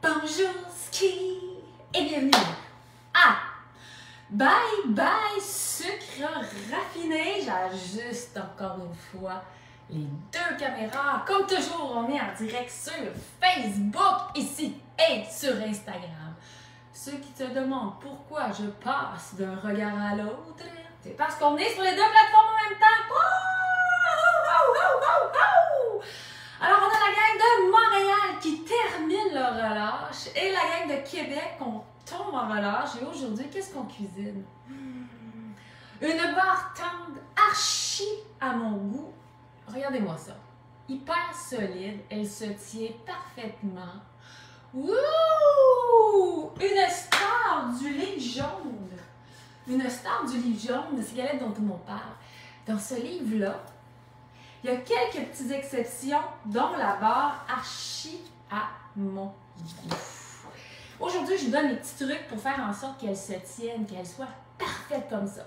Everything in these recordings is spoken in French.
Bonjour ski et bienvenue à Bye Bye Sucre Raffiné. J'ajuste encore une fois les deux caméras. Comme toujours, on est en direct sur Facebook ici et sur Instagram. Ceux qui se demandent pourquoi je passe d'un regard à l'autre, c'est parce qu'on est sur les deux plateformes en même temps. Alors, on a la gang de Montréal qui termine leur relâche et la gang de Québec qu'on tombe en relâche. Et aujourd'hui, qu'est-ce qu'on cuisine? Une barre tendre archi à mon goût. Regardez-moi ça. Hyper solide. Elle se tient parfaitement. Wouh! Une star du livre jaune. Une star du livre jaune, c'est galette dont tout le monde parle. Dans ce livre-là, il y a quelques petites exceptions, dont la barre archi à mon goût. Aujourd'hui, je vous donne les petits trucs pour faire en sorte qu'elle se tienne, qu'elle soit parfaite comme ça.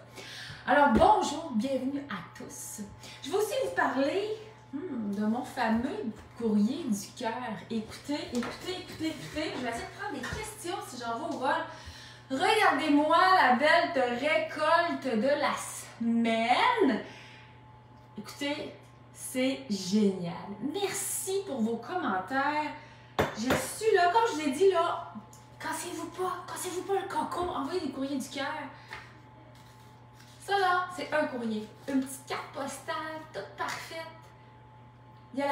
Alors, bonjour, bienvenue à tous. Je vais aussi vous parler de mon fameux courrier du cœur. Écoutez. Je vais essayer de prendre des questions si j'en vais au vol. Regardez-moi la belle récolte de la semaine. Écoutez, c'est génial. Merci pour vos commentaires. J'ai su, là, comme je vous ai dit, là, cassez-vous pas le coco, envoyez des courriers du cœur. Ça, là, c'est un courrier. Une petite carte postale, toute parfaite. Il y a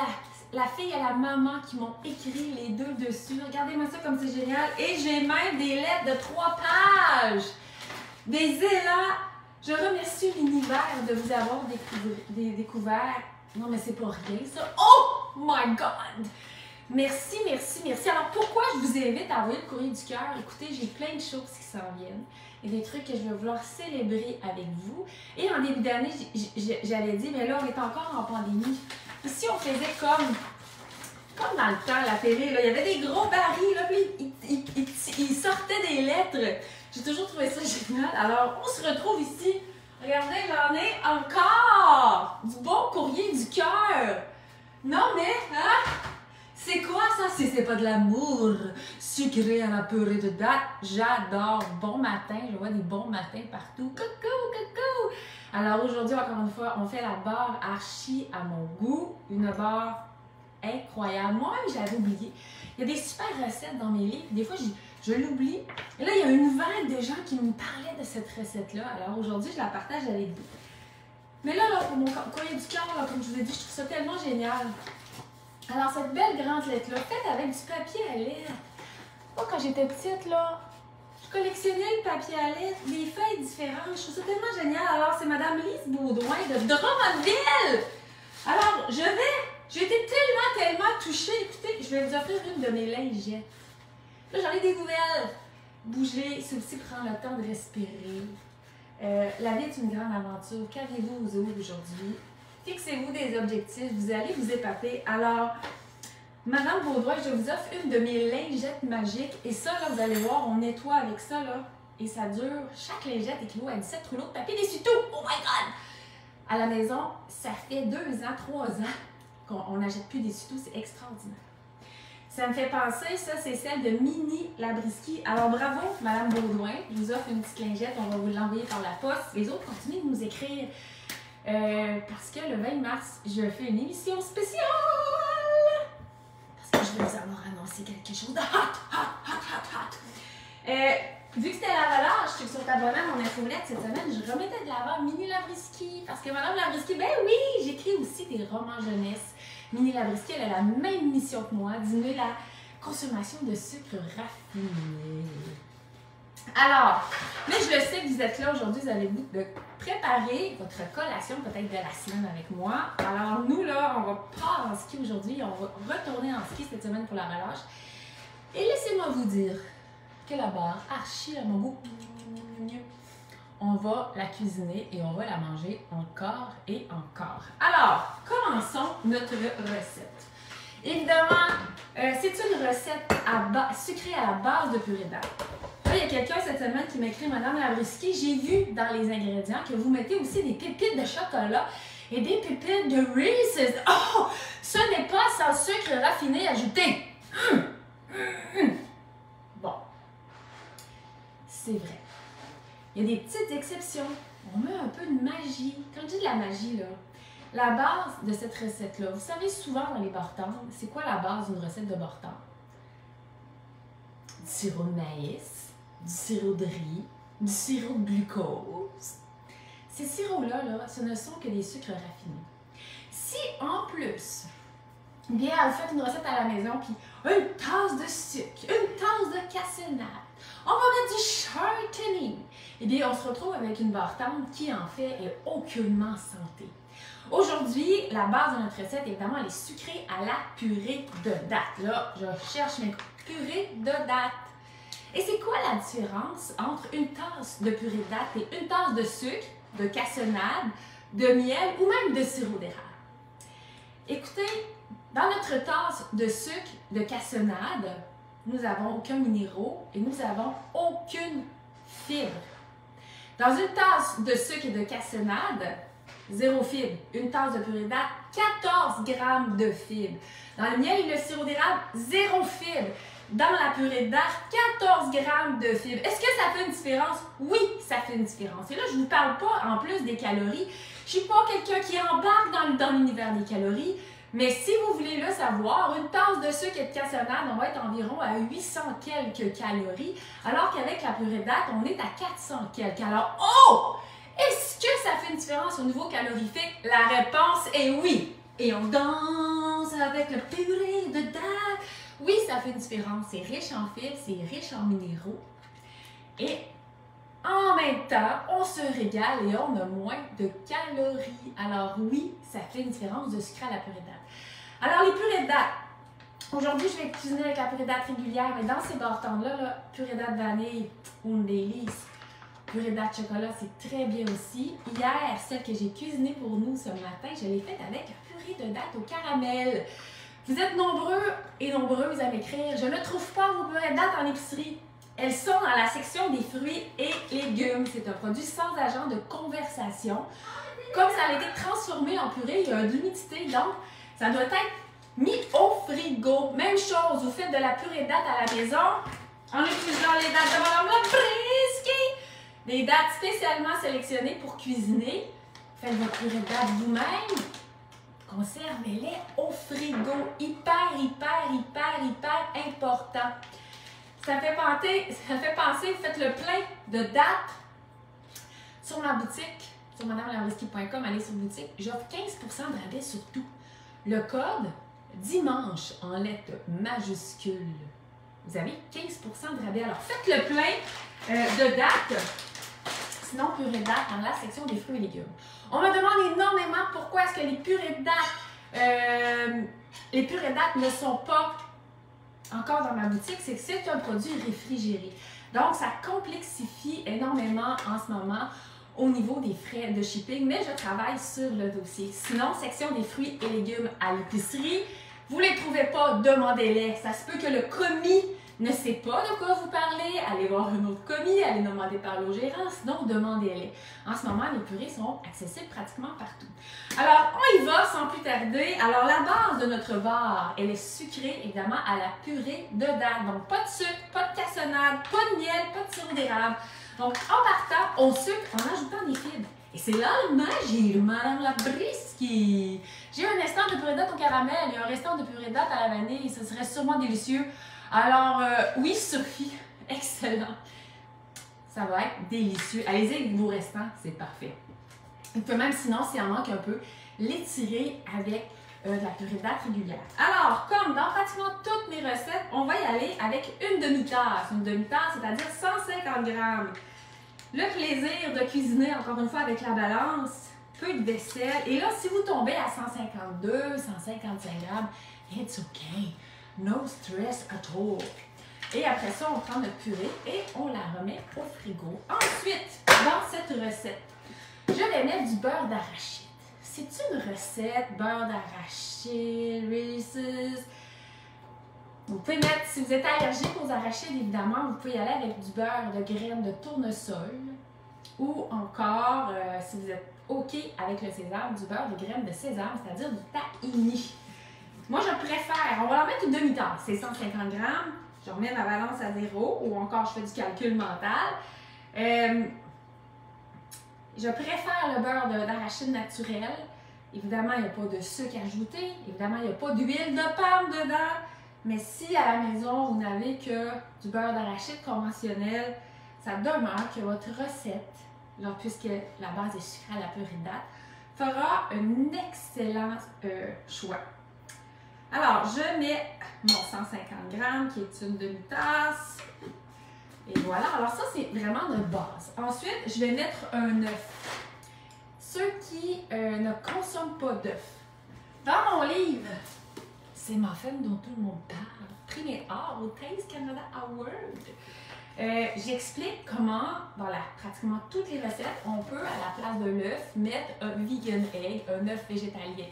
la fille et la maman qui m'ont écrit les deux dessus. Regardez-moi ça comme c'est génial. Et j'ai même des lettres de 3 pages. Des élans. Je remercie l'univers de vous avoir découvert. Non, mais c'est pas rien, ça. Oh my God! Merci. Alors, pourquoi je vous invite à envoyer le courrier du cœur? Écoutez, j'ai plein de choses qui s'en viennent. Il y a des trucs que je vais vouloir célébrer avec vous. Et en début d'année, j'avais dit, mais là, on est encore en pandémie. Ici, on faisait comme dans le temps, la télé, là, il y avait des gros barils, là, puis ils sortaient des lettres. J'ai toujours trouvé ça génial. Alors, on se retrouve ici. Regardez, j'en ai encore du bon courrier du cœur. Non, mais, hein? C'est quoi ça? C'est pas de l'amour sucré à la purée de date. J'adore. Bon matin, je vois des bons matins partout. Coucou! Alors aujourd'hui, encore une fois, on fait la barre archi à mon goût. Une barre incroyable. Moi-même, j'avais oublié. Il y a des super recettes dans mes livres. Des fois, je l'oublie. Et là, il y a une vague de gens qui me parlaient de cette recette-là. Alors aujourd'hui, je la partage avec vous. Mais là, pour mon courrier du cœur, comme je vous ai dit, je trouve ça tellement génial. Alors, cette belle grande lettre-là, faite avec du papier à lettres. Moi, quand j'étais petite, là, je collectionnais le papier à lettres, des feuilles différentes. Je trouve ça tellement génial. Alors, c'est Madame Lise Baudouin de Drummondville. Alors, j'ai été tellement touchée. Écoutez, je vais vous offrir une de mes lingettes. Là, j'en ai des nouvelles. Bouger, c'est aussi prendre le temps de respirer. La vie est une grande aventure. Qu'avez-vous aux autres aujourd'hui? Fixez-vous des objectifs. Vous allez vous épater. Alors, Madame Baudouin, je vous offre une de mes lingettes magiques. Et ça, là, vous allez voir, on nettoie avec ça, là. Et ça dure. Chaque lingette équivaut à 17 rouleaux de papier d'essuie-tout. Oh my God! À la maison, ça fait 2 ans, 3 ans qu'on n'achète plus d'essuie-tout. C'est extraordinaire. Ça me fait penser, ça, c'est celle de Mini Labriski. Alors, bravo, Madame Baudouin. Je vous offre une petite lingette. On va vous l'envoyer par la poste. Les autres, continuez de nous écrire. Parce que le 20 mars, je fais une émission spéciale. Parce que je vais vous avoir annoncé quelque chose de hot. Vu que c'était la relâche, ceux qui sont abonnés à mon infolette cette semaine, je remettais de l'avant Mini Labriski. Parce que Madame Labriski, ben oui, j'écris aussi des romans jeunesse. Mini Labriski, elle a la même mission que moi, diminuer la consommation de sucre raffiné. Alors, mais je le sais que vous êtes là aujourd'hui, vous avez le goût de préparer votre collation peut-être de la semaine avec moi. Alors nous, là, on va pas en ski aujourd'hui, on va retourner en ski cette semaine pour la relâche. Et laissez-moi vous dire que la barre archi à mon goût, on va la cuisiner et on va la manger encore et encore. Alors, commençons notre recette. Évidemment, c'est une recette sucrée à la base de purée d'âne. Là, il y a quelqu'un cette semaine qui m'écrit, Madame Labriski, j'ai vu dans les ingrédients que vous mettez aussi des pépites de chocolat et des pépites de Reese's. Oh! Ce n'est pas sans sucre raffiné ajouté. c'est vrai. Il y a des petites exceptions. On met un peu de magie. Quand je dis de la magie, là, la base de cette recette-là, vous savez souvent dans les bar-tendres, c'est quoi la base d'une recette de bar-tendre? Du sirop de maïs, du sirop de riz, du sirop de glucose. Ces sirops-là, ce ne sont que des sucres raffinés. Si en plus, bien, vous faites une recette à la maison, puis une tasse de sucre, une tasse de cassonade, on va mettre du shortening, eh bien, on se retrouve avec une bar-tendre qui, en fait, est aucunement santé. Aujourd'hui, la base de notre recette, évidemment, elle est sucrée à la purée de date. Là, je cherche mes purées de date. Et c'est quoi la différence entre une tasse de purée de date et une tasse de sucre, de cassonade, de miel ou même de sirop d'érable? Écoutez, dans notre tasse de sucre de cassonade, nous n'avons aucun minéraux et nous n'avons aucune fibre. Dans une tasse de sucre et de cassonade, 0 fibre. Une tasse de purée de date, 14 grammes de fibres. Dans le miel et le sirop d'érable, 0 fibre. Dans la purée de date, 14 grammes de fibres. Est-ce que ça fait une différence? Oui, ça fait une différence. Et là, je ne vous parle pas en plus des calories. Je ne suis pas quelqu'un qui embarque dans l'univers des calories. Mais si vous voulez le savoir, une tasse de sucre et de cassonade, on va être environ à 800 quelques calories, alors qu'avec la purée de date, on est à 400 quelques. Alors, oh! Est-ce que ça fait une différence au niveau calorifique? La réponse est oui. Et on danse avec le purée de date. Oui, ça fait une différence. C'est riche en fibres, c'est riche en minéraux. Et en même temps, on se régale et on a moins de calories. Alors oui, ça fait une différence de sucre à la purée de date. Alors les purées de date. Aujourd'hui, je vais cuisiner avec la purée de date régulière. Mais dans ces bar-tendres-là, purée de date vanille, une délice. Purée de date chocolat, c'est très bien aussi. Hier, celle que j'ai cuisinée pour nous ce matin, je l'ai faite avec la purée de date au caramel. Vous êtes nombreux et nombreuses à m'écrire. Je ne trouve pas vos purées de date en épicerie. Elles sont dans la section des fruits et légumes. C'est un produit sans agent de conversation. Comme ça a été transformé en purée, il y a de l'humidité, donc ça doit être mis au frigo. Même chose, vous faites de la purée de date à la maison en utilisant les dates de Madame Labrisky. Des dates spécialement sélectionnées pour cuisiner. Faites votre purée de date vous-même. Conservez-les au frigo. Hyper important. Ça fait penser, vous faites le plein de dates sur ma boutique, sur madamelabrisky.com, allez sur boutique. J'offre 15% de rabais sur tout. Le code dimanche en lettres majuscules. Vous avez 15% de rabais. Alors faites le plein de dates. Sinon, purée de date dans la section des fruits et légumes. On me demande énormément pourquoi est-ce que les purées de date ne sont pas encore dans ma boutique. C'est que c'est un produit réfrigéré. Donc, ça complexifie énormément en ce moment au niveau des frais de shipping, mais je travaille sur le dossier. Sinon, section des fruits et légumes à l'épicerie, vous ne les trouvez pas, demandez-les. Ça se peut que le commis ne sait pas de quoi vous parlez, allez voir un autre commis, allez demander parler au gérant, sinon demandez-les. En ce moment, les purées sont accessibles pratiquement partout. Alors, on y va sans plus tarder. Alors, la base de notre bar, elle est sucrée, évidemment, à la purée de date. Donc, pas de sucre, pas de cassonade, pas de miel, pas de sirop d'érable. Donc, en partant, on sucre en ajoutant des fibres. Et c'est là le magie, Madame Labrisky. J'ai un instant de purée de date au caramel et un restant de purée de date à la vanille. Ce serait sûrement délicieux. Alors, oui, Sophie, excellent. Ça va être délicieux. Allez-y avec vos restants, c'est parfait. Vous pouvez même, sinon, s'il en manque un peu, l'étirer avec de la purée de date régulière. Alors, comme dans pratiquement toutes mes recettes, on va y aller avec une demi-tasse. Une demi-tasse, c'est-à-dire 150 grammes. Le plaisir de cuisiner, encore une fois, avec la balance, peu de vaisselle. Et là, si vous tombez à 152, 155 grammes, it's okay. No stress at all. Et après ça, on prend notre purée et on la remet au frigo. Ensuite, dans cette recette, je vais mettre du beurre d'arachide. C'est une recette beurre d'arachide, Reese's. Vous pouvez mettre, si vous êtes allergique aux arachides, évidemment, vous pouvez y aller avec du beurre de graines de tournesol. Ou encore, si vous êtes OK avec le sésame, du beurre de graines de sésame, c'est-à-dire du tahini. Moi, je préfère, on va en mettre une demi-tasse, c'est 150 grammes. je remets ma balance à 0 ou encore je fais du calcul mental. Je préfère le beurre d'arachide naturel. Évidemment, il n'y a pas de sucre ajouté. Évidemment, il n'y a pas d'huile de palme dedans. Mais si à la maison, vous n'avez que du beurre d'arachide conventionnel, ça demeure que votre recette, alors, puisque la base est sucrée à la pyridate, fera un excellent choix. Alors, je mets mon 150 g qui est une demi-tasse. Et voilà. Alors ça, c'est vraiment notre base. Ensuite, je vais mettre un œuf. Ceux qui ne consomment pas d'œufs. Dans mon livre, c'est muffins dont tout le monde parle. Primé A au Taste Canada Award. J'explique comment, dans pratiquement toutes les recettes, on peut, à la place de l'œuf, mettre un vegan egg, un œuf végétalien.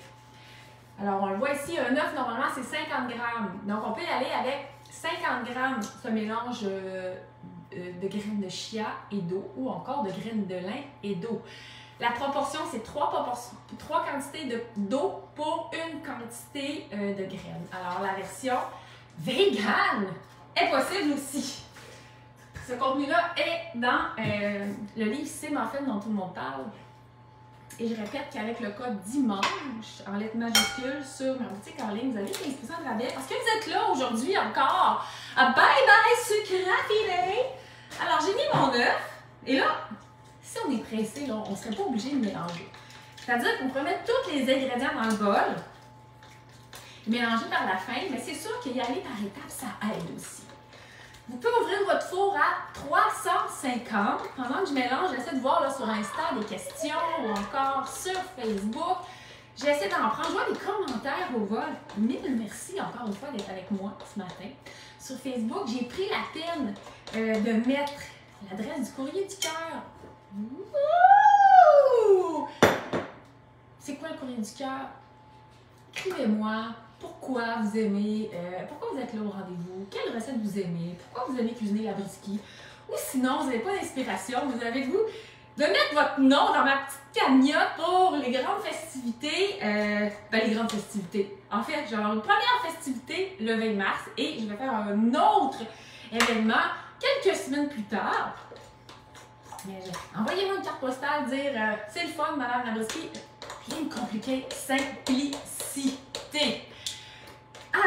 Alors, on le voit ici, un œuf, normalement, c'est 50 g. Donc, on peut y aller avec 50 g ce mélange de graines de chia et d'eau ou encore de graines de lin et d'eau. La proportion, c'est 3 quantités d'eau pour une quantité de graines. Alors, la version vegan est possible aussi. Ce contenu-là est dans le livre C'est muffins dont tout le monde parle. Et je répète qu'avec le code dimanche, en lettres majuscules, sur ma boutique en ligne, vous avez 15% de rabais. Parce que vous êtes là aujourd'hui encore. Bye bye, sucre raffiné! Alors, j'ai mis mon œuf. Et là, si on est pressé, là, on ne serait pas obligé de mélanger. C'est-à-dire qu'on pourrait mettre tous les ingrédients dans le bol, mélanger par la fin, mais c'est sûr qu'y aller par étapes, ça aide aussi. Vous pouvez ouvrir votre four à 350. Pendant que je mélange, j'essaie de voir là, sur Insta des questions ou encore sur Facebook. J'essaie d'en prendre. Je vois des commentaires au vol. Mille merci encore une fois d'être avec moi ce matin. Sur Facebook, j'ai pris la peine de mettre l'adresse du courrier du cœur. C'est quoi le courrier du cœur? Écrivez-moi. Pourquoi vous aimez, pourquoi vous êtes là au rendez-vous, quelle recette vous aimez, pourquoi vous aimez cuisiner la brisky, ou sinon vous n'avez pas d'inspiration, vous avez le goût de mettre votre nom dans ma petite cagnotte pour les grandes festivités, les grandes festivités. En fait, je vais avoir une première festivité le 20 mars et je vais faire un autre événement quelques semaines plus tard. Envoyez-moi une carte postale, dire c'est le fun, Madame Labrisky, rien de compliqué, simplicité.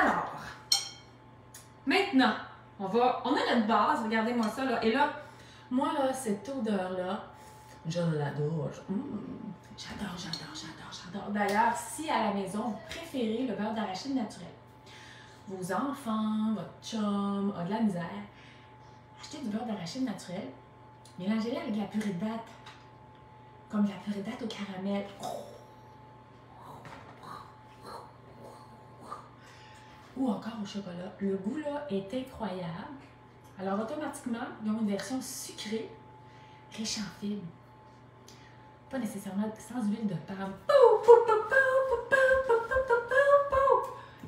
Alors, maintenant, on a notre base, regardez-moi ça là, et là, moi là, cette odeur-là, je l'adore. J'adore. D'ailleurs, si à la maison, vous préférez le beurre d'arachide naturel, vos enfants, votre chum a de la misère, achetez du beurre d'arachide naturel, mélangez-le avec de la purée de date, comme de la purée de date au caramel. Ou encore au chocolat. Le goût là est incroyable. Alors automatiquement, ils ont une version sucrée, riche en fibres. Pas nécessairement sans huile de palme.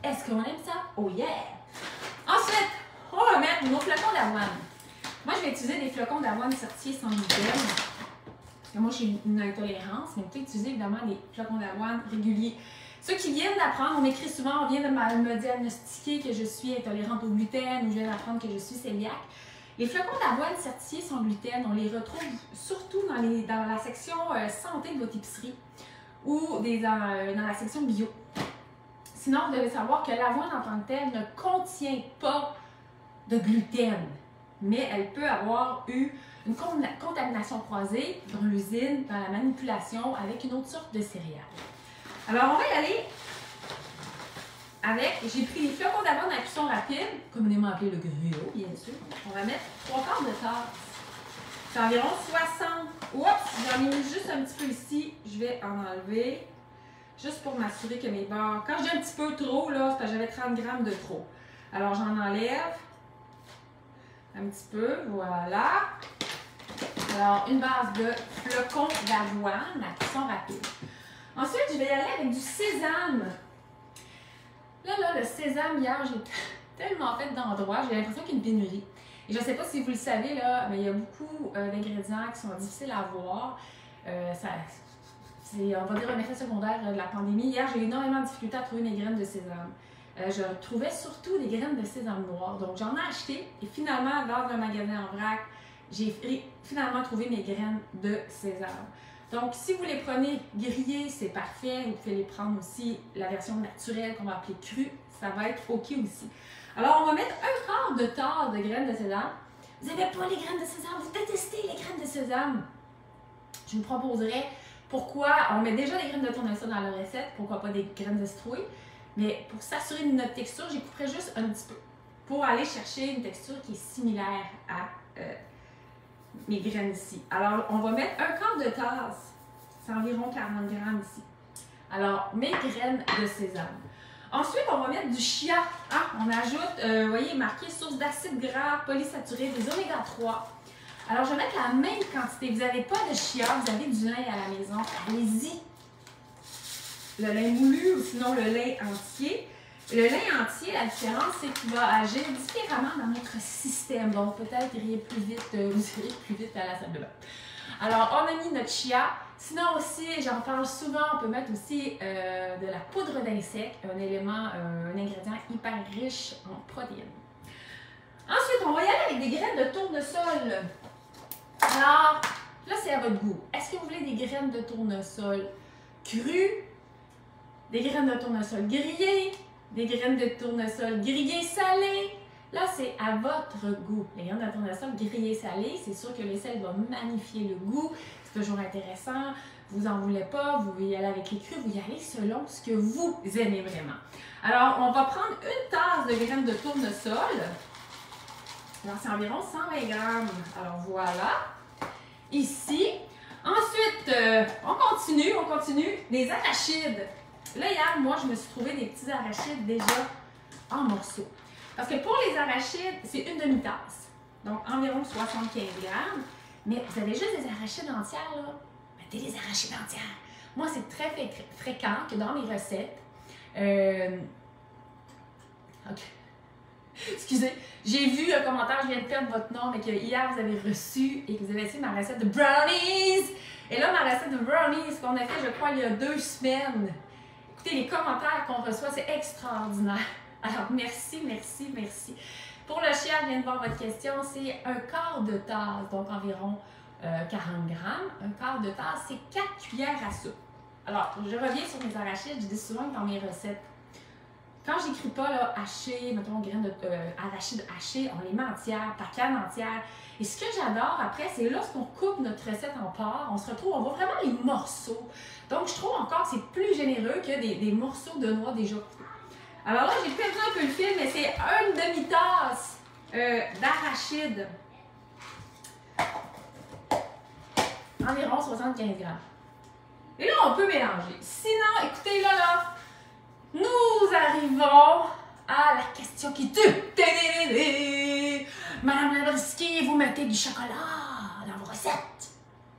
Est-ce qu'on aime ça? Oh yeah! Ensuite, on va mettre nos flocons d'avoine. Moi, je vais utiliser des flocons d'avoine certifiés sans gluten. Parce que moi, j'ai une intolérance, mais vous pouvez utiliser évidemment des flocons d'avoine réguliers. Ceux qui viennent d'apprendre, on m'écrit souvent, on vient de me diagnostiquer que je suis intolérante au gluten ou je viens d'apprendre que je suis cœliaque. Les flocons d'avoine certifiés sans gluten, on les retrouve surtout dans la section santé de votre épicerie ou dans la section bio. Sinon, vous devez savoir que l'avoine en tant que telle ne contient pas de gluten, mais elle peut avoir eu une contamination croisée dans l'usine, dans la manipulation avec une autre sorte de céréales. Alors, on va y aller avec, j'ai pris les flocons d'avoine à cuisson rapide, communément appelé le gruau, bien sûr. On va mettre 3/4 de tasse. C'est environ 60. Oups, j'en ai mis juste un petit peu ici. Je vais en enlever, juste pour m'assurer que mes barres... Quand j'ai un petit peu trop, là, c'est parce que j'avais 30 g de trop. Alors, j'en enlève un petit peu, voilà. Alors, une base de flocons d'avoine à cuisson rapide. Ensuite, je vais y aller avec du sésame. Là, le sésame, hier, j'ai tellement fait d'endroits, j'ai l'impression qu'il y a une pénurie. Et je ne sais pas si vous le savez, là, mais il y a beaucoup d'ingrédients qui sont difficiles à avoir. C'est, on va dire, un effet secondaire de la pandémie. Hier, j'ai eu énormément de difficultés à trouver mes graines de sésame. je trouvais surtout des graines de sésame noir. Donc, j'en ai acheté et finalement, dans un magasin en vrac, j'ai finalement trouvé mes graines de sésame. Donc, si vous les prenez grillées, c'est parfait. Vous pouvez les prendre aussi, la version naturelle qu'on va appeler crue, ça va être OK aussi. Alors, on va mettre un quart de tasse de graines de sésame. Vous n'avez pas les graines de sésame, vous détestez les graines de sésame. Je vous proposerai pourquoi on met déjà des graines de tournesol dans la recette, pourquoi pas des graines de citrouille. Mais pour s'assurer de notre texture, j'y couperai juste un petit peu pour aller chercher une texture qui est similaire à mes graines ici. Alors, on va mettre un quart de tasse, c'est environ 40 grammes ici. Alors, mes graines de sésame. Ensuite, on va mettre du chia. Ah, on ajoute, vous voyez, marqué source d'acides gras polysaturés, des oméga 3. Alors, je vais mettre la même quantité. Vous n'avez pas de chia, vous avez du lin à la maison. Allez-y. Le lin moulu ou sinon le lin entier. Le lin entier, la différence, c'est qu'il va agir différemment dans notre système. Donc, peut-être iriez plus vite, vous irez plus vite à la salle de bain. Alors, on a mis notre chia. Sinon aussi, j'en parle souvent, on peut mettre aussi de la poudre d'insectes, un élément, un ingrédient hyper riche en protéines. Ensuite, on va y aller avec des graines de tournesol. Alors, là, c'est à votre goût. Est-ce que vous voulez des graines de tournesol crues, des graines de tournesol grillées, des graines de tournesol grillées salées? Là, c'est à votre goût. Les graines de tournesol grillées salées, c'est sûr que le sel va magnifier le goût. C'est toujours intéressant. Vous n'en voulez pas, vous y allez avec les crus, vous y allez selon ce que vous aimez vraiment. Alors, on va prendre une tasse de graines de tournesol. Alors, c'est environ 120 grammes. Alors, voilà. Ici. Ensuite, on continue. Des arachides. Là, hier, moi, je me suis trouvé des petits arachides déjà en morceaux. Parce que pour les arachides, c'est une demi-tasse. Donc, environ 75 grammes. Mais vous avez juste des arachides entières, là. Mettez les arachides entières. Moi, c'est très fréquent que dans mes recettes... OK. Excusez, j'ai vu un commentaire, je viens de perdre votre nom, mais que hier, vous avez reçu et que vous avez essayé ma recette de brownies. Et là, ma recette de brownies qu'on a fait, je crois, il y a 2 semaines. Écoutez, les commentaires qu'on reçoit, c'est extraordinaire. Alors, merci. Pour le chia, je viens de voir votre question, c'est un quart de tasse, donc environ 40 grammes. Un quart de tasse, c'est 4 cuillères à soupe. Alors, je reviens sur mes arachides, je dis souvent que dans mes recettes, quand j'écris pas là, haché, mettons graines d'arachides hachées, on les met entières, par canne entière. Et ce que j'adore après, c'est lorsqu'on coupe notre recette en parts, on se retrouve, on voit vraiment les morceaux. Donc, je trouve encore que c'est plus généreux que des morceaux de noix déjà coupés. Alors là, j'ai perdu un peu le fil, mais c'est une demi-tasse d'arachides. Environ 75 grammes. Et là, on peut mélanger. Sinon, écoutez, là, nous arrivons à la question qui tue. Madame Labrisky, vous mettez du chocolat dans vos recettes.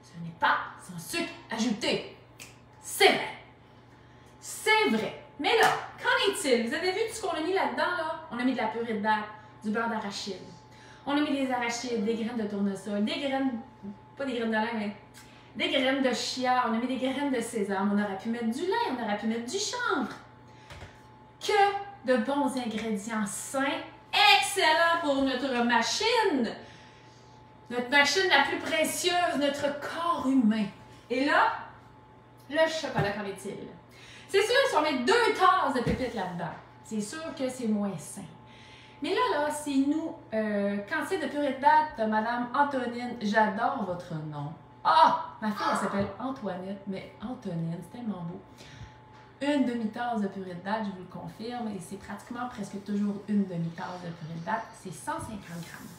Ce n'est pas sans sucre ajouté. C'est vrai. C'est vrai. Mais là, qu'en est-il? Vous avez vu tout ce qu'on a mis là-dedans, là? On a mis de la purée de date, du beurre d'arachide. On a mis des arachides, des graines de tournesol, des graines, pas des graines de lin, mais des graines de chia. On a mis des graines de sésame. On aurait pu mettre du lin, on aurait pu mettre du chanvre. Que de bons ingrédients sains, excellents pour notre machine la plus précieuse, notre corps humain. Et là, le chocolat, qu'en est-il? C'est sûr, si on met 2 tasses de pépites là-dedans, c'est sûr que c'est moins sain. Mais là, c'est nous, quantité de purée de date de Madame Antonine. J'adore votre nom. Ah! Ma fille, elle s'appelle Antoinette, mais Antonine, c'est tellement beau. Une demi-tasse de purée de date, je vous le confirme, et c'est pratiquement presque toujours une demi-tasse de purée de date. C'est 150 grammes.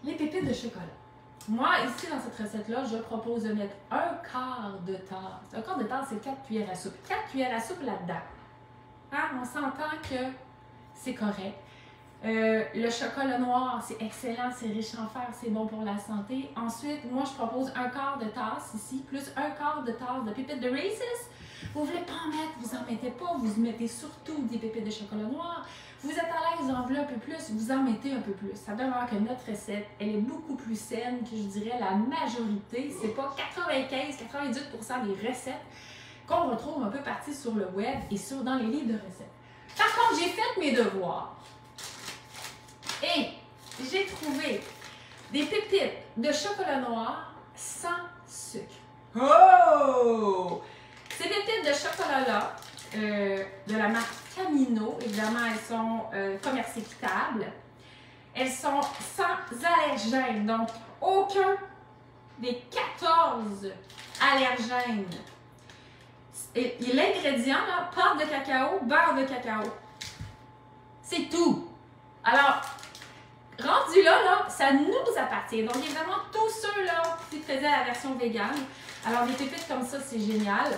Les pépites de chocolat. Moi, ici, dans cette recette-là, je propose de mettre un quart de tasse. Un quart de tasse, c'est 4 cuillères à soupe. 4 cuillères à soupe là-dedans. Hein? On s'entend que c'est correct. Le chocolat noir, c'est excellent, c'est riche en fer, c'est bon pour la santé. Ensuite, moi, je propose un quart de tasse ici, plus un quart de tasse de pépites de Reese's. Vous ne voulez pas en mettre, vous n'en mettez pas, vous mettez surtout des pépites de chocolat noir. Vous êtes à l'aise, vous en voulez un peu plus, vous en mettez un peu plus. Ça demeure que notre recette, elle est beaucoup plus saine que je dirais la majorité. C'est pas 95-98% des recettes qu'on retrouve un peu partout sur le web et dans les livres de recettes. Par contre, j'ai fait mes devoirs. Et j'ai trouvé des pépites de chocolat noir sans sucre. Oh! Ces pépites de chocolat-là, de la marque Camino, évidemment, elles sont commerce équitable. Elles sont sans allergènes, donc aucun des 14 allergènes. Et l'ingrédient, là, pâte de cacao, beurre de cacao. C'est tout. Alors, rendu là, ça nous appartient. Donc, évidemment, tous ceux-là qui faisaient la version végane. Alors, des pépites comme ça, c'est génial.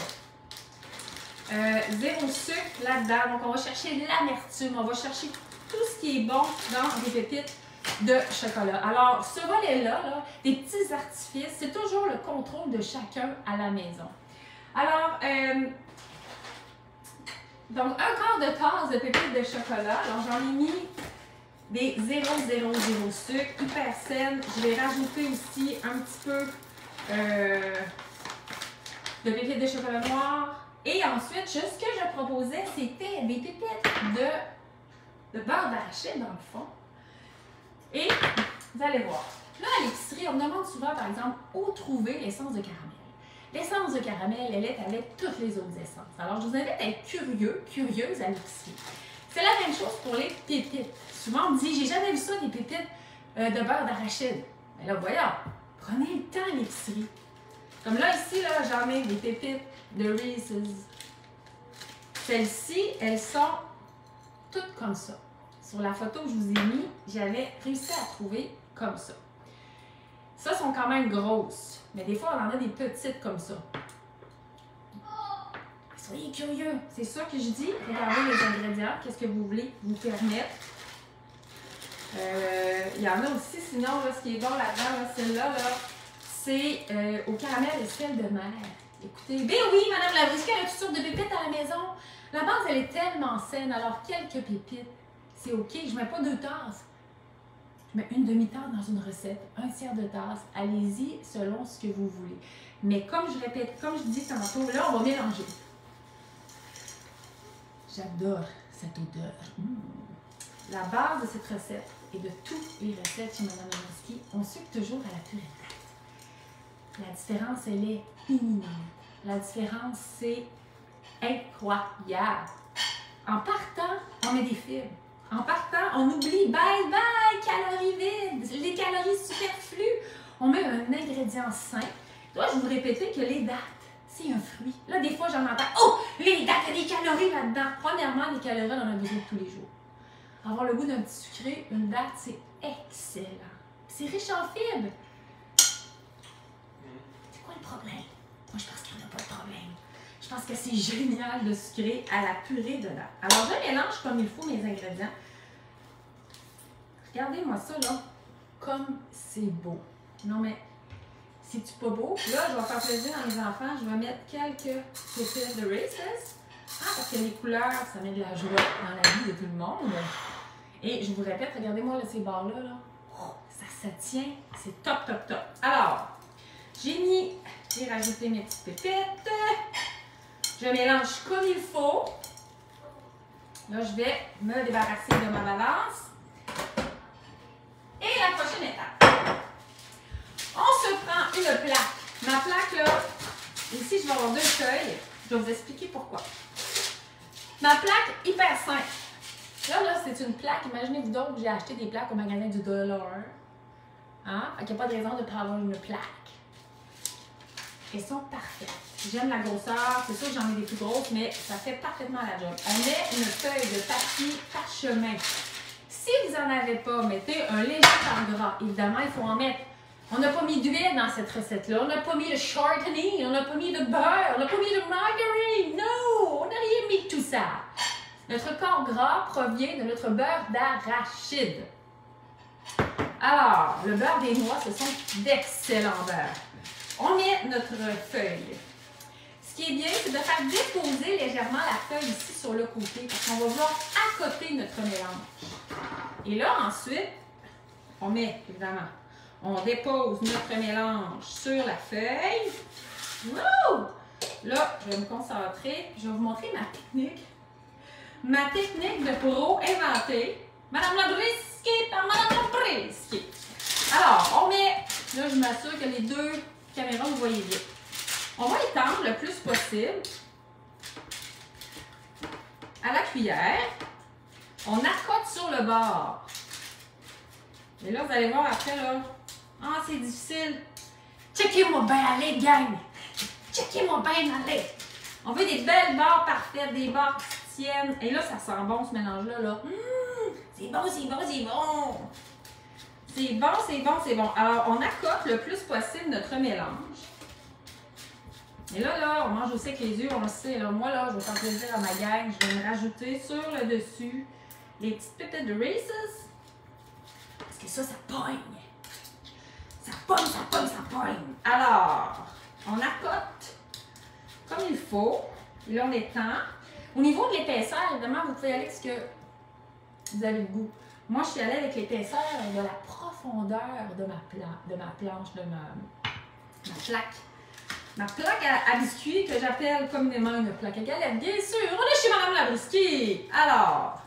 Zéro sucre là-dedans. Donc, on va chercher l'amertume. On va chercher tout ce qui est bon dans des pépites de chocolat. Alors, ce volet-là, là, des petits artifices, c'est toujours le contrôle de chacun à la maison. Alors, donc, un quart de tasse de pépites de chocolat. Alors, j'en ai mis des 0,00 sucre, hyper saines. Je vais rajouter aussi un petit peu de pépites de chocolat noir. Et ensuite, ce que je proposais, c'était des pépites de beurre d'arachide, dans le fond. Et vous allez voir. Là, à l'épicerie, on me demande souvent, par exemple, où trouver l'essence de caramel. L'essence de caramel, elle est avec toutes les autres essences. Alors, je vous invite à être curieuse à l'épicerie. C'est la même chose pour les pépites. Souvent, on me dit, j'ai jamais vu ça, des pépites de beurre d'arachide. Mais là, voyons, prenez le temps à l'épicerie. Comme là, ici, là, j'en ai des pépites de Reese's. Celles-ci, elles sont toutes comme ça. Sur la photo que je vous ai mis, j'avais réussi à trouver comme ça. Ça sont quand même grosses, mais des fois, on en a des petites comme ça. Soyez curieux, c'est ça que je dis. Regardez les ingrédients, qu'est-ce que vous voulez vous permettre. Il y en a aussi, sinon, là, ce qui est bon là-dedans, là, celle-là, là, c'est au caramel et sel de mer. Écoutez, ben oui, Madame la Brusquette, elle a toutes sortes de pépites à la maison. La base, elle est tellement saine, alors quelques pépites, c'est OK. Je ne mets pas 2 tasses. Je mets une demi-tasse dans une recette, un tiers de tasse. Allez-y selon ce que vous voulez. Mais comme je répète, comme je dis tantôt, là, on va mélanger. J'adore cette odeur. La base de cette recette et de toutes les recettes chez Madame Lewinsky, on sucre toujours à la purée de date. La différence, elle est imminente. La différence, c'est incroyable. En partant, on met des fibres. En partant, on oublie bye bye, calories vides, les calories superflues. On met un ingrédient sain. Dois-je vous répéter que les dattes, c'est un fruit. Là, des fois, j'en entends, oh, les dattes, il y a des calories là-dedans. Premièrement, les calories, on en a besoin tous les jours. Avoir le goût d'un petit sucré, une date, c'est excellent. C'est riche en fibres. C'est quoi le problème? Moi, je pense qu'il n'y en a pas de problème. Je pense que c'est génial de sucrer à la purée de date. Alors, je mélange comme il faut mes ingrédients. Regardez-moi ça, là. Comme c'est beau. Non, mais c'est-tu pas beau? Là, je vais faire plaisir à mes enfants. Je vais mettre quelques pépites de Reese's. Ah, parce que les couleurs, ça met de la joie dans la vie de tout le monde. Et je vous répète, regardez-moi ces barres-là. Là. Oh, ça tient. C'est top, top, top. Alors, j'ai rajouté mes petites pépites. Je mélange comme il faut. Là, je vais me débarrasser de ma balance. Et la prochaine étape. On se prend une plaque. Ma plaque, là, ici, je vais avoir 2 feuilles. Je vais vous expliquer pourquoi. Ma plaque, hyper simple. Là, c'est une plaque. Imaginez-vous donc que j'ai acheté des plaques au magasin du dollar. Hein? Il n'y a pas de raison de ne pas avoir une plaque. Elles sont parfaites. J'aime la grosseur. C'est sûr que j'en ai des plus grosses, mais ça fait parfaitement la job. On met une feuille de papier parchemin. Si vous n'en avez pas, mettez un léger par gras. Évidemment, il faut en mettre. On n'a pas mis d'huile dans cette recette-là. On n'a pas mis de chardonnay. On n'a pas mis de beurre. On n'a pas mis de margarine. Non! On n'a rien mis de tout ça. Notre corps gras provient de notre beurre d'arachide. Alors, le beurre des noix, ce sont d'excellents beurres. On met notre feuille. Ce qui est bien, c'est de faire déposer légèrement la feuille ici sur le côté parce qu'on va vouloir accoter notre mélange. Et là, ensuite, on met, évidemment, on dépose notre mélange sur la feuille. Wouh! Là, je vais me concentrer. Je vais vous montrer ma technique. ma technique de pro inventée, Madame Labriskie par Madame Labriskie. Alors, on met, là je m'assure que les deux caméras, vous voyez bien. On va étendre le plus possible à la cuillère. On accote sur le bord. Et là, vous allez voir après, là, ah, c'est difficile. Checkez-moi bien aller, gang! Checkez-moi bien aller! On veut des belles barres parfaites, des barres qui tiennent. Et là, ça sent bon, ce mélange-là. Là. C'est bon, c'est bon, c'est bon! C'est bon, c'est bon, c'est bon. Alors, on accote le plus possible notre mélange. Et là, on mange aussi avec les yeux, on le sait. Là, moi, là, je vais faire plaisir à ma gang. Je vais me rajouter sur le dessus les petites pépites de Reese's. Parce que ça pogne. Ça pogne, ça pogne, ça pogne. Alors, on accote comme il faut. Et là, on étend. Au niveau de l'épaisseur, évidemment, vous pouvez aller avec ce que vous avez le goût. Moi, je suis allée avec l'épaisseur de la profondeur de ma planche, de ma plaque. Ma plaque à biscuits que j'appelle communément une plaque à galette, bien sûr. On est chez Madame Labriskie. Alors,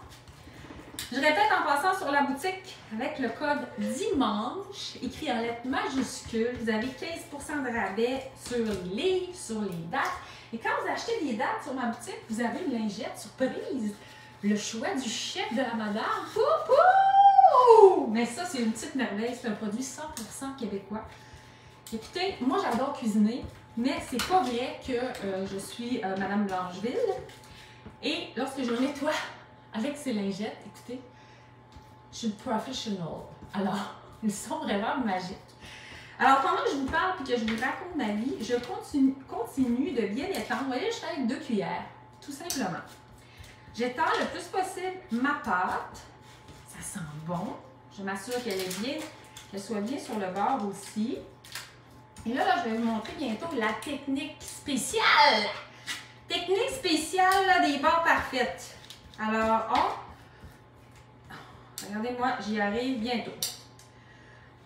je répète en passant sur la boutique avec le code dimanche, écrit en lettres majuscules, vous avez 15% de rabais sur les livres, sur les dates. Et quand vous achetez des dates sur ma boutique, vous avez une lingette surprise. Le choix du chef de la madame. Pouh! Mais ça, c'est une petite merveille. C'est un produit 100% québécois. Écoutez, moi, j'adore cuisiner, mais c'est pas vrai que je suis Madame Blancheville. Et lorsque je nettoie avec ces lingettes, écoutez, je suis professionnelle. Alors, ils sont vraiment magiques. Alors, pendant que je vous parle et que je vous raconte ma vie, je continue de bien étendre. Vous voyez, je fais avec 2 cuillères, tout simplement. J'étends le plus possible ma pâte. Ça sent bon. Je m'assure qu'elle soit bien sur le bord aussi. Et là, je vais vous montrer bientôt la technique spéciale. Technique spéciale là, des barres parfaites. Alors, regardez-moi, j'y arrive bientôt.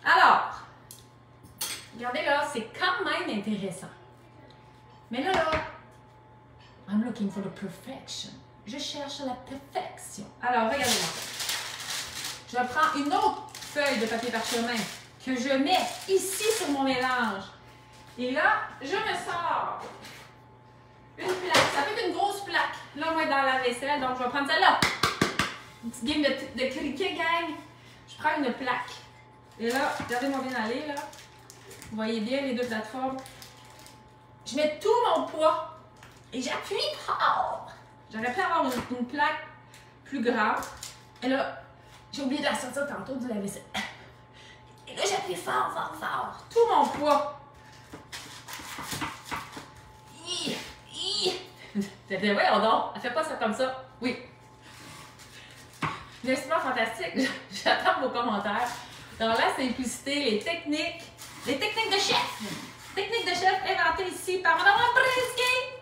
Alors, regardez là, c'est quand même intéressant. Mais là, I'm looking for the perfection. Je cherche la perfection. Alors, regardez-moi. Je prends une autre feuille de papier parchemin que je mets ici sur mon mélange. Et là, je me sors une plaque. Ça fait une grosse plaque. Là, moi, dans la vaisselle, donc je vais prendre celle-là. Une petite game de cricket, gang. Je prends une plaque. Et là, regardez-moi bien aller, là. Vous voyez bien les deux plateformes. Je mets tout mon poids et j'appuie fort. J'aurais pu avoir une plaque plus grande. Et là, j'ai oublié de la sortir tantôt du lave-vaisselle. Et là, j'appuie fort, fort, fort. Tout mon poids. T'as dit, ouais, on elle fait pas ça comme ça. Oui. N'est-ce pas fantastique? J'attends vos commentaires. Dans la simplicité, les techniques de chef. Techniques de chef inventées ici par Madame Labriskie.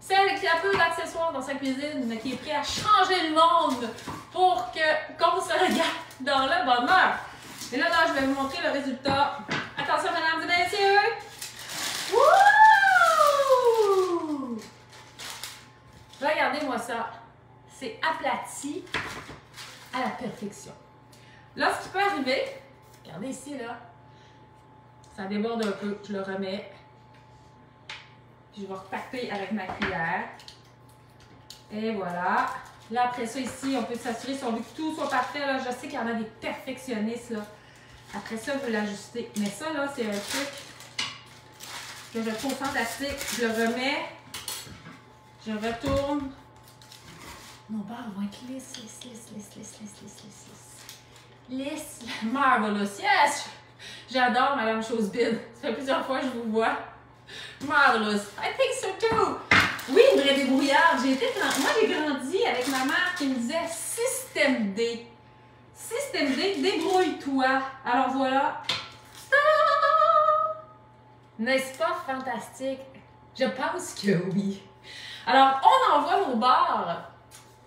Celle qui a peu d'accessoires dans sa cuisine, mais qui est prête à changer le monde pour qu'on se regarde dans le bonheur. Et là, je vais vous montrer le résultat. Attention, mesdames et messieurs. Wouh! Regardez-moi ça. C'est aplati à la perfection. Là, ce qui peut arriver, regardez ici, là. Ça déborde un peu. Je le remets. Puis je vais retaper avec ma cuillère. Et voilà. Là, après ça, ici, on peut s'assurer si on veut que tout soit parfait. Là, je sais qu'il y en a des perfectionnistes. Là. Après ça, vous l'ajustez. Mais ça, là, c'est un truc que je trouve fantastique. Je le remets. Je retourne. Mon beurre va être lisse. Lisse. Marvelous. Yes! J'adore Madame Chosebin. Ça fait plusieurs fois que je vous vois. Marvelous. I think so too. Oui, une vraie débrouillarde. Moi, j'ai grandi avec ma mère qui me disait système D. Système D, débrouille-toi. Alors voilà. N'est-ce pas fantastique? Je pense que oui. Alors, on envoie nos barres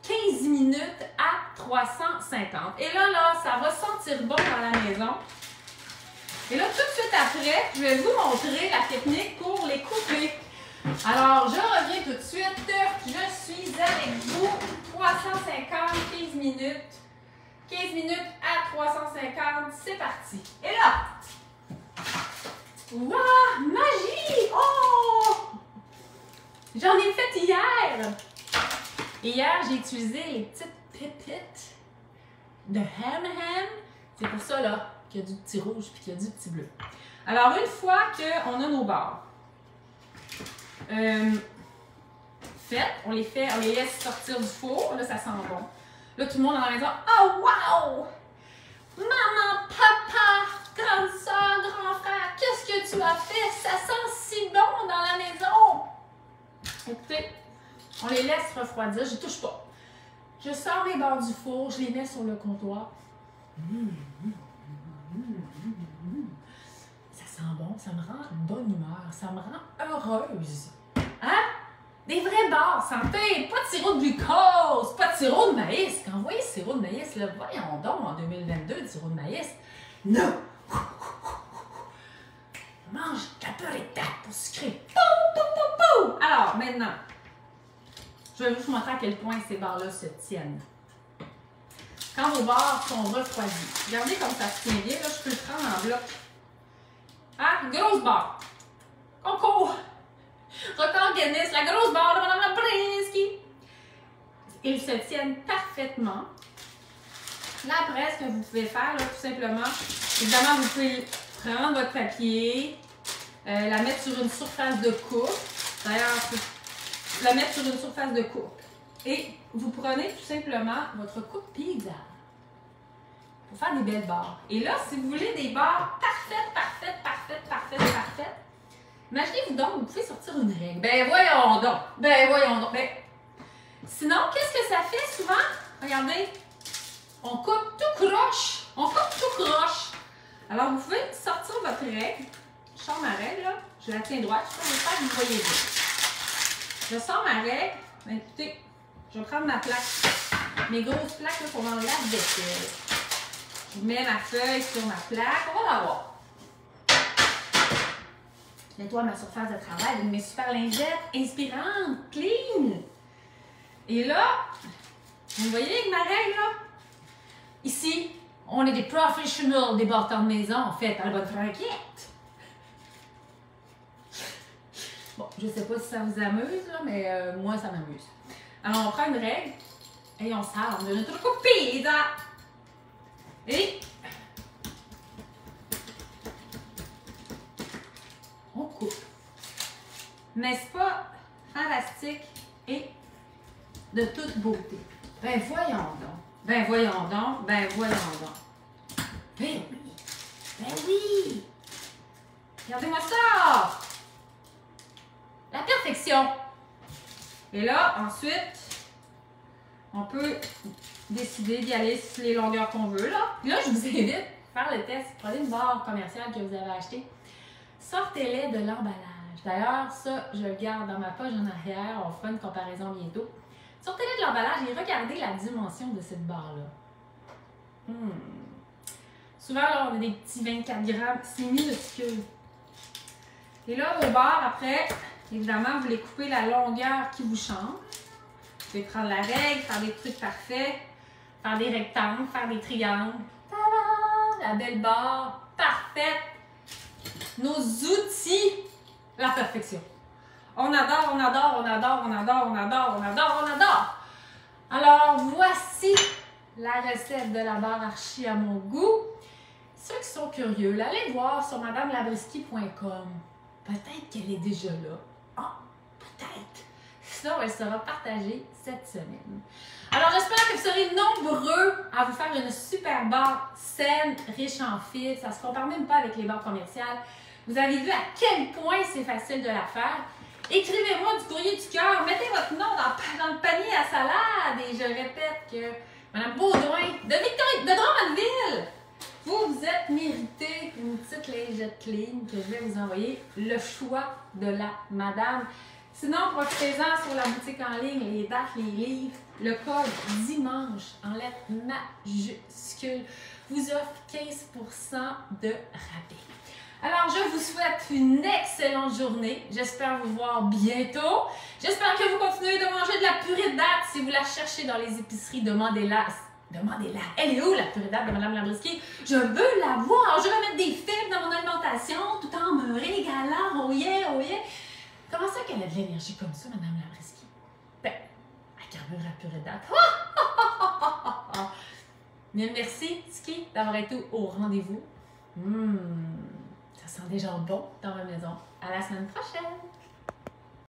15 minutes à 350. Et là, ça va sentir bon dans la maison. Et là, tout de suite après, je vais vous montrer la technique pour les couper. Alors, je reviens tout de suite. Je suis avec vous. 350 minutes. 15 minutes à 350, c'est parti. Et là, waouh, magie! Oh! J'en ai fait hier. Hier, j'ai utilisé les petites pépites de ham-ham. C'est pour ça là qu'il y a du petit rouge et qu'il y a du petit bleu. Alors, une fois qu'on a nos barres, faites, on les laisse sortir du four. Là, ça sent bon. Là, tout le monde dans la maison, oh wow! Maman, papa, grande soeur, grand frère, qu'est-ce que tu as fait? Ça sent si bon dans la maison! Écoutez, on les laisse refroidir, je ne touche pas. Je sors mes barres du four, je les mets sur le comptoir. Ça sent bon, ça me rend de bonne humeur, ça me rend heureuse. Hein? Des vrais barres, santé, pas de sirop de glucose, pas de sirop de maïs. Quand vous voyez sirop de maïs, là, voyons donc en 2022, du sirop de maïs. Non! On mange un peu les tacs pour sucrer. Pou, pou, pou, pou. Alors, maintenant, je vais vous montrer à quel point ces barres-là se tiennent. Quand vos barres sont refroidies, regardez comme ça se tient bien. Là, je peux le prendre en bloc. Ah, grosse barre. Concours. Record Guinness, la grosse barre de Mme Labrinsky. Ils se tiennent parfaitement. Là, après, ce que vous pouvez faire, là, tout simplement, évidemment, vous pouvez prendre votre papier, la mettre sur une surface de coupe. D'ailleurs, la mettre sur une surface de coupe. Et vous prenez tout simplement votre coupe pizza pour faire des belles barres. Et là, si vous voulez des barres parfaites, imaginez-vous donc, vous pouvez sortir une règle. Ben voyons donc. Ben, sinon, qu'est-ce que ça fait souvent? Regardez, on coupe tout croche. Alors, vous pouvez sortir votre règle. Je sors ma règle, là. Je la tiens droite. Je peux faire que vous voyez bien. Je sors ma règle. Ben, écoutez, je vais prendre ma plaque. Mes grosses plaques là, pour dans la vaisselle. Je mets ma feuille sur ma plaque. On va la voir. Je nettoie ma surface de travail avec mes super lingettes inspirantes, clean. Et là, vous voyez avec ma règle, là? Ici, on est des professionnels des bâtons de maison, en fait, à la bonne franquette. Bon, je sais pas si ça vous amuse, là, mais moi, ça m'amuse. Alors, on prend une règle et on sort de notre coupe pizza. Et on coupe. N'est-ce pas fantastique et de toute beauté? Ben voyons donc. Ben oui. Regardez-moi ça. La perfection. Et là, ensuite, on peut décider d'y aller sur les longueurs qu'on veut. Là, je vous invite à faire le test. Prenez une barre commerciale que vous avez achetée. Sortez-les de l'emballage. D'ailleurs, ça, je le garde dans ma poche en arrière. On fera une comparaison bientôt. Sortez-les de l'emballage et regardez la dimension de cette barre-là. Souvent, là, on a des petits 24 grammes. C'est minuscule. Et là, vos barres, après, évidemment, vous les coupez la longueur qui vous chante. Vous pouvez prendre la règle, faire des trucs parfaits, faire des rectangles, faire des triangles. Tada! La belle barre, parfaite. Nos outils, la perfection. On adore. Alors, voici la recette de la barre archi à mon goût. Ceux qui sont curieux, allez voir sur madamelabrinsky.com. Peut-être qu'elle est déjà là. Ah, peut-être. Sinon, elle sera partagée cette semaine. Alors, j'espère que vous serez nombreux à vous faire une super barre saine, riche en fibres. Ça ne se compare même pas avec les barres commerciales. Vous avez vu à quel point c'est facile de la faire. Écrivez-moi du courrier du cœur. Mettez votre nom dans le panier à salade. Et je répète que Mme Baudouin de Drummondville, vous êtes mérité une petite lingette clean que je vais vous envoyer. Le choix de la madame. Sinon, profitez-en sur la boutique en ligne, les dates, les livres. Le code dimanche en lettres majuscules vous offre 15% de rabais. Alors, je vous souhaite une excellente journée. J'espère vous voir bientôt. J'espère que vous continuez de manger de la purée de dattes. Si vous la cherchez dans les épiceries, demandez-la Demandez-la. Elle est où, la purée d'âme de Mme Labrisky? Je veux la voir. Je veux mettre des fibres dans mon alimentation tout en me régalant. Oh yeah, oh yeah. Comment ça qu'elle a de l'énergie comme ça, Mme Labrisky? Ben, elle carbure la purée d'âme. Mais merci, Tiki, d'avoir été au rendez-vous. Ça sent déjà bon dans ma maison. À la semaine prochaine!